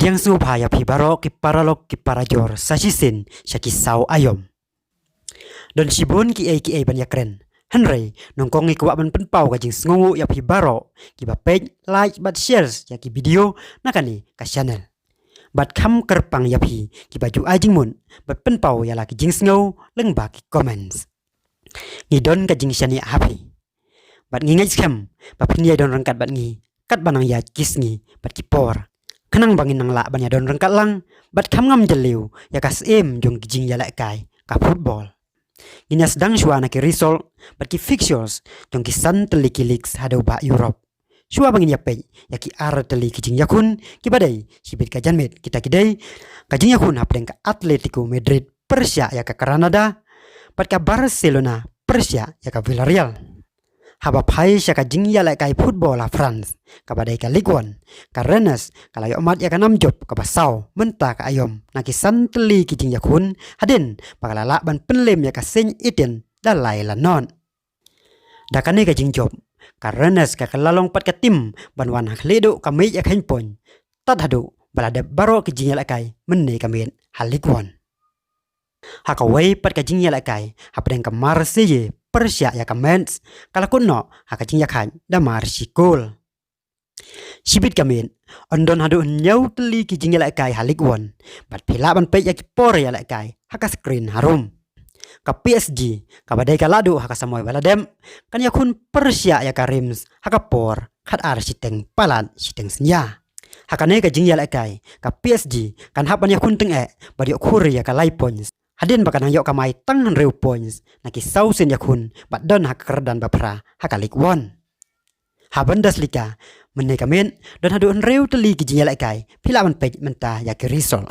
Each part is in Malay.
Kadiang subhaya pi barok ki paralok ki parajor sasisin syakisau ayom. Don sibun ki ai banyak keren. Henry nongkongi kuwak ban penpau kajing sengungu ya pi barok ki ba page like bat shares ya ki video nakani ka channel. Bat kam kerpang ya pi ki baju ajing mun bat penpau ya la ki jing sengau leng ba ki comments. Ngidon kajing syani happy. Bat ngi ngaj skam ba pnia don rangkat bat ngi kat banang ya kis ngi bat ki por. Kenang bangin nang la ban ya don rangkat lang bat kam ngam jeliu ya kas jong kijing ya la kai ka football. Ina sedang suana ki result bat ki fixtures jong ki san teliki leaks hadau ba Europe. Shua bangin ya pei ya ki ar teli kijing yakun ki badai sibit ka janmet kita kidai kajing yakun hapdeng ka Atletico Madrid Persia ya ka Granada bat ka Barcelona Persia ya ka Villarreal. Haba pai syaka jing ya la kai football la France ka badai ka Ligue 1 ka Rennes kala yo mat ya ka nam job ka basau menta ka ayom naki santeli kijing yakun haden pakala ban penlem ya ka Saint Etienne dalai la non dakane ka jing job ka Rennes ka lalong pat ka tim banwan hak ledo ka me ya kan pon tat hadu balade baro kijing ya la kai menne ka men hal Ligue 1 haka wei pat ka jing ya la kai hapdeng ka Marseille Persia ya ka Mainz kala kuno haka jing ya kan da Marsikol. Sibit kamen ondon hadu nyau teli ki jing ya la kai halik won bat pila ban pe ya ki por ya la kai haka screen harum. Ka PSG ka badai ka ladu haka samoy baladem kan ya kun Persia ya ka Reims haka por khat ar siteng palan siteng senya. Haka ne ka jing ya la kai ka PSG kan hapan ya kun teng bari Korea ka lai points. Hadin bakan hayok kamai tang reu points naki sausen yakun bat don hak kerdan bapra hakalik won. Habandas lika menne kamen don hadu reu teli ki jinjal kai pila man pej menta ya ki risol.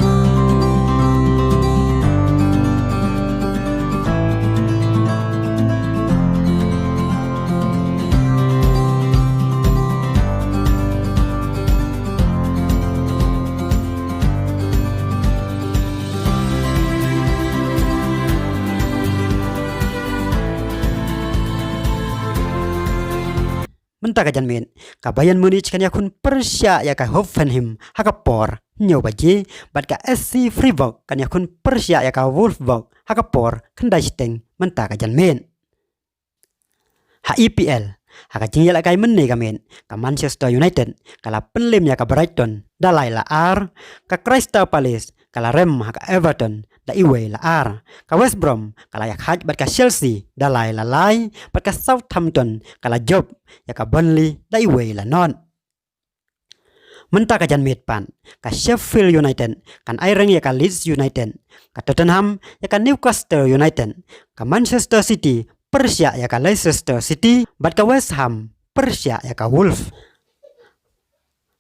Menta ka janmen ka Bayern Munich kan yakun Persia ya ka Hoffenheim haka por nyo baje bat ka SC Freiburg kan yakun Persia ya ka Wolfsburg haka por kendai siteng menta ka janmen ha EPL haka jingjal kai menne ka men ka Manchester United kala penlem ya ka Brighton dalai la ar ka Crystal Palace kala Rem haka Everton da iwe la ar ka West Brom kala yak haj bat ka Chelsea dalai la lai bat ka Southampton kala Job ya ka Burnley da iwe la non menta ka jan pan ka Sheffield United kan aireng ya ka Leeds United ka Tottenham ya ka Newcastle United ka Manchester City Persia ya ka Leicester City bat ka West Ham Persia ya ka Wolves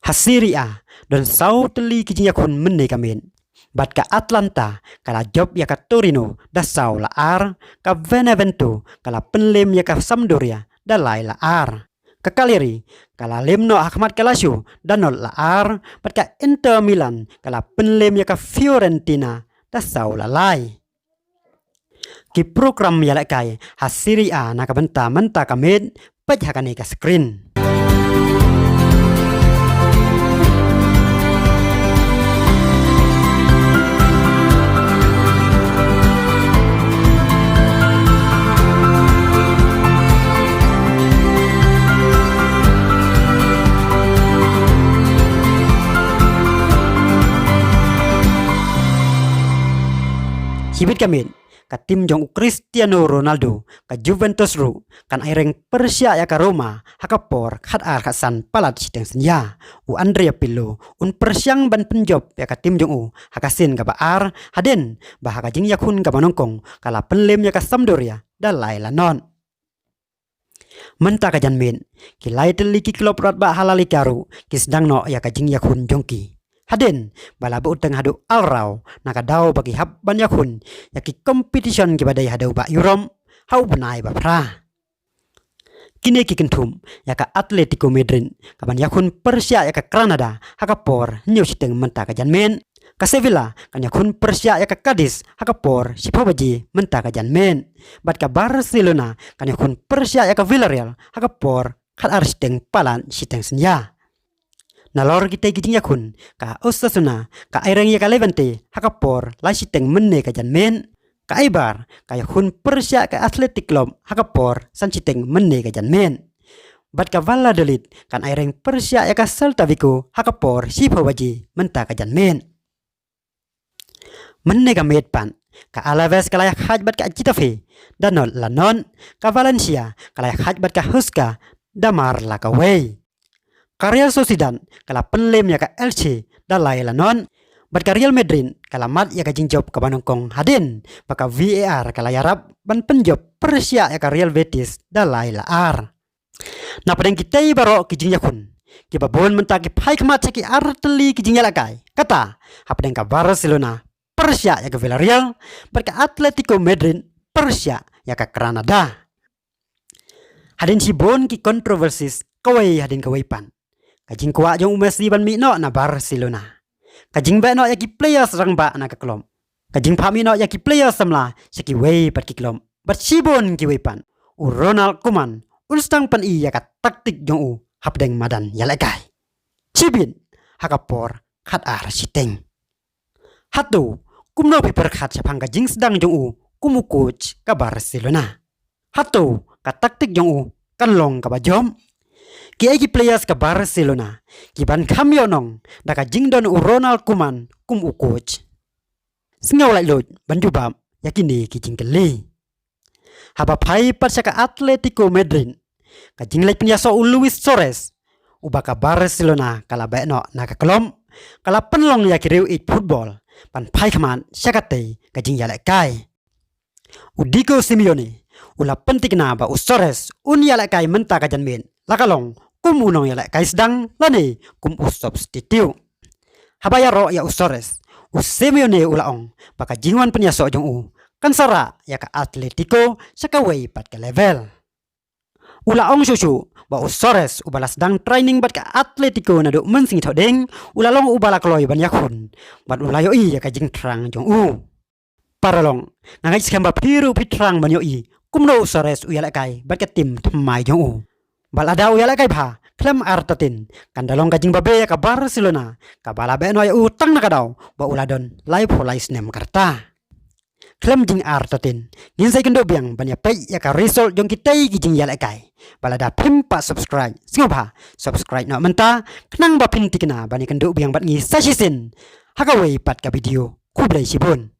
Hasiria don sauteli kijing yakun menne kamen bat ka Atlanta kala Job ya ka Torino da sau la ar ka Benevento kala penlem ya ka Sampdoria da lai la ar ka Cagliari kala lemno Ahmad Kalasio da nol la ar bat ka Inter Milan kala penlem ya ka Fiorentina da sau la lai ki program ya la kai Hasiria na ka benta menta kamen pej hakane ka screen. Hibit kamen ka tim jong Cristiano Ronaldo ka Juventus ru kan aireng Persia ya ka Roma haka por khat ar khasan palat siteng senya u Andrea Pirlo un persiang ban penjob ya ka tim jong u haka sin ka baar haden bah haka jing yakun ka manongkong kala penlem ya ka Sampdoria dalai la non menta ka janmen ki lai teli ki klub rat ba halali karu ki sedang no ya ka jing yakun jongki haden bala bu teng hadu alrau naka dau bagi hab ban yakun yaki competition ki badai hadu ba Europe hau benai ba pra kini ki kentum yaka Atletico Madrid kaban yakun Persia yaka Granada haka por nyu siteng menta ka janmen ka Sevilla kan yakun Persia yaka Cadiz haka por sipabaji menta ka janmen bat ka Barcelona kan yakun Persia yaka Villarreal haka por khat ar siteng palan siteng senya Nalor kita gijing yakun ka osasuna ka airang ya ka levante hakapor la siteng menne ka janmen ka ibar ka yakun Persia ka Athletic Club hakapor san siteng menne ka janmen. Bat ka Valladolid kan airang Persia ya ka Celta Vigo hakapor si pawaji menta ka janmen. Menne ka medpan ka Alaves ka layak hajbat ka Getafe danol lanon ka Valencia ka layak hajbat ka Huesca damar la ka wey. Ka Real Sociedad kala penlem ya ka Elche dalai lanon bat ka Real Madrid kala mat ya ka jingjob ka Banongkong hadin baka VAR kala yarap ban penjob Persia ya ka Real Betis dalai la ar. Na padang kita baro ki jing yakun ki babon mentaki pai kemat ki arteli ki jing yalakai kata hapadang ka Barcelona Persia ya ka Villarreal bat ka Atletico Madrid Persia ya ka Granada. Hadin sibon ki kontroversis kawai hadin kawaipan. Kajing kuat jong Messi ban mi no na Barcelona. Kajing ba no yaki players rang ba na ka klom. Kajing pa mi no yaki players samla seki wei pat ki klom. Bat sibon ki weipan. U Ronald Koeman ulstang pan i ya ka taktik jong u hapdeng madan yalakai. Cibin hakapor khat ar siteng. Hatu kumno piper khat sapang kajing sedang jong u kumu coach ka Barcelona. Hatu ka taktik jong u kan long ka bajom. Ki players ka Barcelona ki ban kamyonong da ka jingdon u Ronald Koeman kum u coach. Singaw lai lot ban jubam yakini ki jingkeli. Haba pai pat ka Atletico Madrid ka jinglek penyaso u Luis Suarez u baka Barcelona kala baeno na ka klom kala penlong ya kiriu it football pan pai kaman syakate ka jing yalek kai. U Diego Simeone ula pentik na ba u Suarez un yalek kai menta ka janmen lakalong kum unong yalek kai sedang lani kum u substitute. Habaya ro ya u Suarez u Simeone ulaong baka jingwan penyaso jong u kan sara ya ka Atletico sakaway pat ka level. Ulaong susu ba u Suarez u balas dang training bat ka Atletico na do mensing thodeng ulalong u balak loy ban yakun bat ulayo i ya ka jing trang jong u. Paralong nangay skamba piru pitrang ban yo i kumno u Suarez u yalek kai bat ka tim tmai jong u. Balada u yalek kai ba klem artatin kan dalong ka jing babe ya ka Barcelona ka bala beno ya utang na kadaw ba uladon live for live nem karta. Klem jing artatin ginsay kendo biang banya pay ya ka result jong kitay ki jing yalek kai. Balada pimpa subscribe singoba subscribe na menta kenang ba pintik na bani kendo biang bat ngi sasisin hakaway pat ka video kublay sibon.